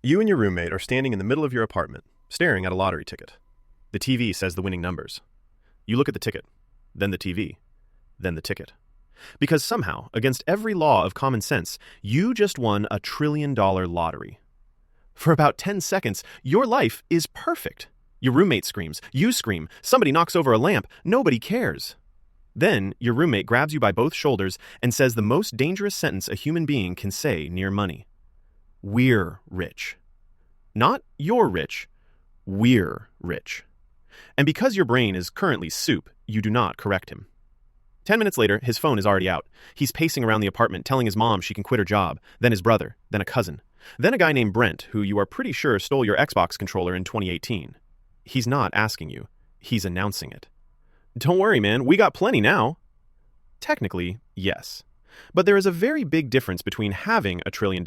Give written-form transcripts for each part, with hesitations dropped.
You and your roommate are standing in the middle of your apartment, staring at a lottery ticket. The TV says the winning numbers. You look at the ticket, then the TV, then the ticket. Because somehow, against every law of common sense, you just won a $1 trillion lottery. For about 10 seconds, your life is perfect. Your roommate screams, you scream, somebody knocks over a lamp, nobody cares. Then, your roommate grabs you by both shoulders and says the most dangerous sentence a human being can say near money. We're rich. Not you're rich, we're rich. And because your brain is currently soup, you do not correct him. 10 minutes later, his phone is already out. He's pacing around the apartment telling his mom she can quit her job, then his brother, then a cousin, then a guy named Brent, who you are pretty sure stole your Xbox controller in 2018. He's not asking you, he's announcing it. Don't worry, man, we got plenty now. Technically, yes. But there is a very big difference between having $1 trillion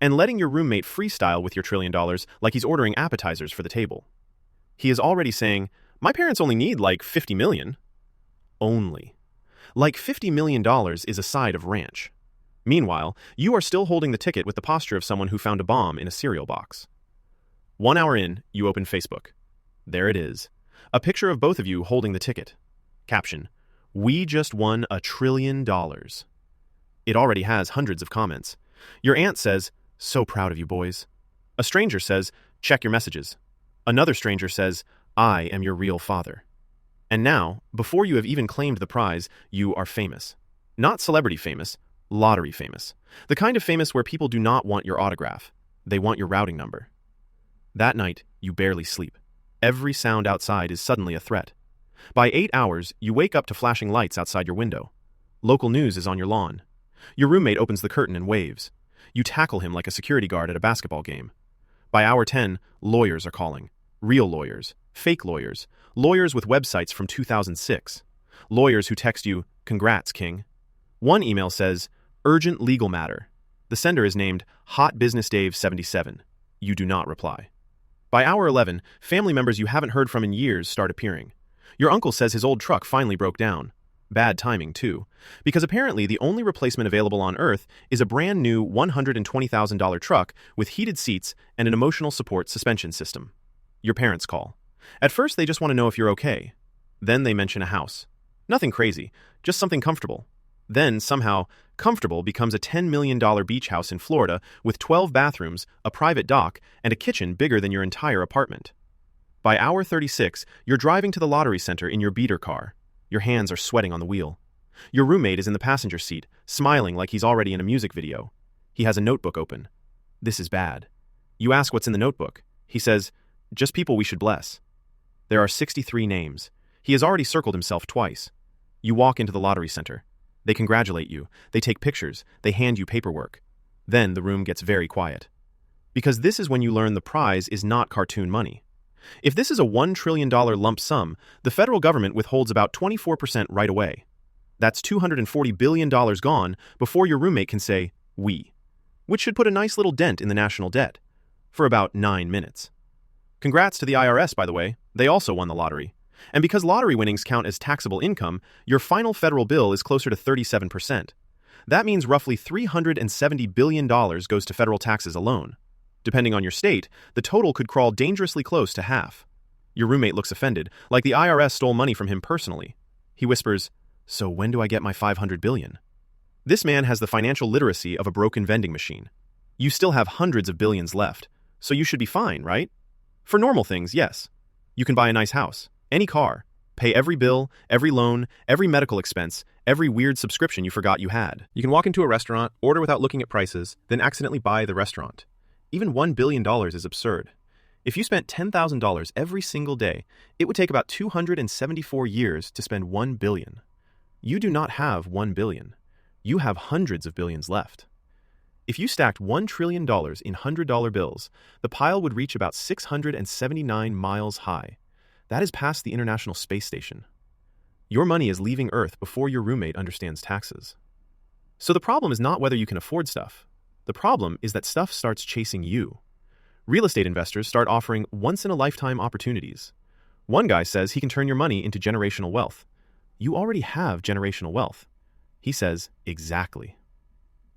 and letting your roommate freestyle with your $1 trillion like he's ordering appetizers for the table. He is already saying, my parents only need like 50 million. Only. Like $50 million is a side of ranch. Meanwhile, you are still holding the ticket with the posture of someone who found a bomb in a cereal box. 1 hour in, you open Facebook. There it is. A picture of both of you holding the ticket. Caption, we just won $1 trillion. It already has hundreds of comments. Your aunt says, so proud of you boys. A stranger says, check your messages. Another stranger says, I am your real father. And now, before you have even claimed the prize, you are famous. Not celebrity famous, lottery famous. The kind of famous where people do not want your autograph. They want your routing number. That night, you barely sleep. Every sound outside is suddenly a threat. By 8 hours, you wake up to flashing lights outside your window. Local news is on your lawn. Your roommate opens the curtain and waves. You tackle him like a security guard at a basketball game. By hour 10, lawyers are calling. Real lawyers, fake lawyers, lawyers with websites from 2006. Lawyers who text you, congrats, King. One email says, urgent legal matter. The sender is named Hot Business Dave 77. You do not reply. By hour 11, family members you haven't heard from in years start appearing. Your uncle says his old truck finally broke down. Bad timing, too, because apparently the only replacement available on Earth is a brand new $120,000 truck with heated seats and an emotional support suspension system. Your parents call. At first, they just want to know if you're okay. Then they mention a house. Nothing crazy, just something comfortable. Then, somehow, comfortable becomes a $10 million beach house in Florida with 12 bathrooms, a private dock, and a kitchen bigger than your entire apartment. By hour 36, you're driving to the lottery center in your beater car. Your hands are sweating on the wheel. Your roommate is in the passenger seat, smiling like he's already in a music video. He has a notebook open. This is bad. You ask what's in the notebook. He says, just people we should bless. There are 63 names. He has already circled himself twice. You walk into the lottery center. They congratulate you. They take pictures. They hand you paperwork. Then the room gets very quiet. Because this is when you learn the prize is not cartoon money. If this is a $1 trillion lump sum, the federal government withholds about 24% right away. That's $240 billion gone before your roommate can say, we, which should put a nice little dent in the national debt, for about 9 minutes. Congrats to the IRS, by the way. They also won the lottery. And because lottery winnings count as taxable income, your final federal bill is closer to 37%. That means roughly $370 billion goes to federal taxes alone. Depending on your state, the total could crawl dangerously close to half. Your roommate looks offended, like the IRS stole money from him personally. He whispers, so when do I get my $500 billion? This man has the financial literacy of a broken vending machine. You still have hundreds of billions left, so you should be fine, right? For normal things, yes. You can buy a nice house, any car, pay every bill, every loan, every medical expense, every weird subscription you forgot you had. You can walk into a restaurant, order without looking at prices, then accidentally buy the restaurant. Even $1 billion is absurd. If you spent $10,000 every single day, it would take about 274 years to spend $1 billion. You do not have $1 billion. You have hundreds of billions left. If you stacked $1 trillion in $100 bills, the pile would reach about 679 miles high. That is past the International Space Station. Your money is leaving Earth before your roommate understands taxes. So the problem is not whether you can afford stuff. The problem is that stuff starts chasing you. Real estate investors start offering once-in-a-lifetime opportunities. One guy says he can turn your money into generational wealth. You already have generational wealth. He says, exactly.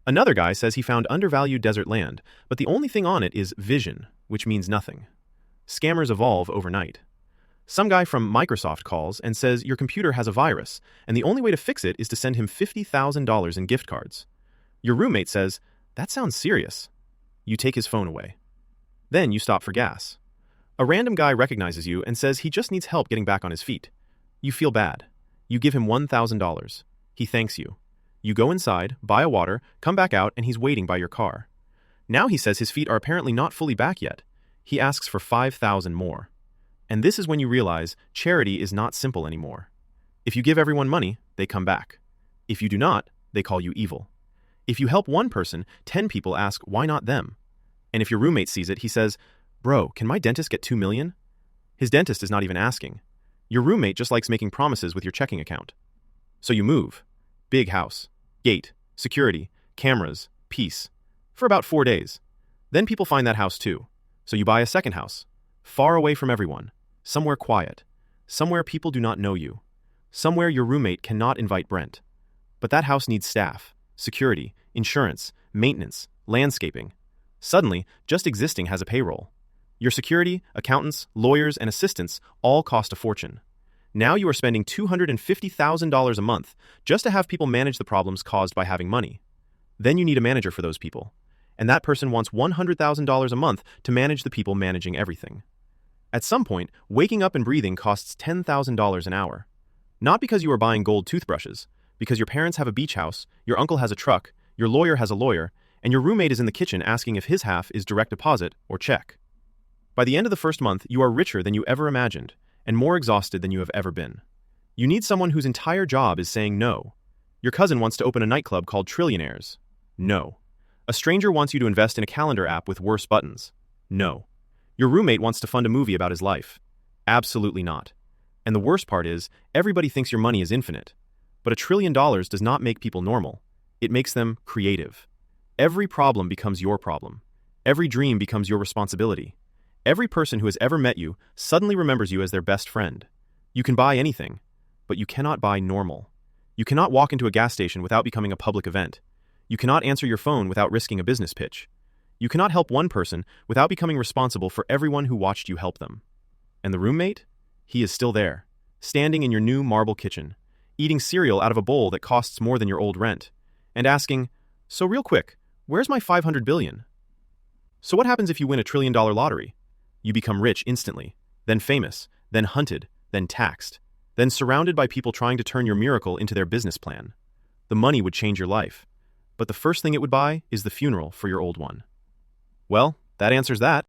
Another guy says he found undervalued desert land, but the only thing on it is vision, which means nothing. Scammers evolve overnight. Some guy from Microsoft calls and says your computer has a virus, and the only way to fix it is to send him $50,000 in gift cards. Your roommate says, "That sounds serious." You take his phone away. Then you stop for gas. A random guy recognizes you and says he just needs help getting back on his feet. You feel bad. You give him $1,000. He thanks you. You go inside, buy a water, come back out, and he's waiting by your car. Now he says his feet are apparently not fully back yet. He asks for $5,000 more. And this is when you realize charity is not simple anymore. If you give everyone money, they come back. If you do not, they call you evil. If you help one person, 10 people ask, why not them? And if your roommate sees it, he says, "Bro, can my dentist get $2 million?" His dentist is not even asking. Your roommate just likes making promises with your checking account. So you move. Big house, gate, security, cameras, peace. For about 4 days. Then people find that house too. So you buy a second house. Far away from everyone. Somewhere quiet. Somewhere people do not know you. Somewhere your roommate cannot invite Brent. But that house needs staff, security, insurance, maintenance, landscaping. Suddenly, just existing has a payroll. Your security, accountants, lawyers, and assistants all cost a fortune. Now you are spending $250,000 a month just to have people manage the problems caused by having money. Then you need a manager for those people. And that person wants $100,000 a month to manage the people managing everything. At some point, waking up and breathing costs $10,000 an hour. Not because you are buying gold toothbrushes, because your parents have a beach house, your uncle has a truck, your lawyer has a lawyer, and your roommate is in the kitchen asking if his half is direct deposit or check. By the end of the first month, you are richer than you ever imagined, and more exhausted than you have ever been. You need someone whose entire job is saying no. Your cousin wants to open a nightclub called Trillionaires. No. A stranger wants you to invest in a calendar app with worse buttons. No. Your roommate wants to fund a movie about his life. Absolutely not. And the worst part is, everybody thinks your money is infinite. But $1 trillion does not make people normal. It makes them creative. Every problem becomes your problem. Every dream becomes your responsibility. Every person who has ever met you suddenly remembers you as their best friend. You can buy anything, but you cannot buy normal. You cannot walk into a gas station without becoming a public event. You cannot answer your phone without risking a business pitch. You cannot help one person without becoming responsible for everyone who watched you help them. And the roommate? He is still there, standing in your new marble kitchen, eating cereal out of a bowl that costs more than your old rent, and asking, "So real quick, where's my $500 billion?" So what happens if you win $1 trillion lottery? You become rich instantly, then famous, then hunted, then taxed, then surrounded by people trying to turn your miracle into their business plan. The money would change your life, but the first thing it would buy is the funeral for your old one. Well, that answers that.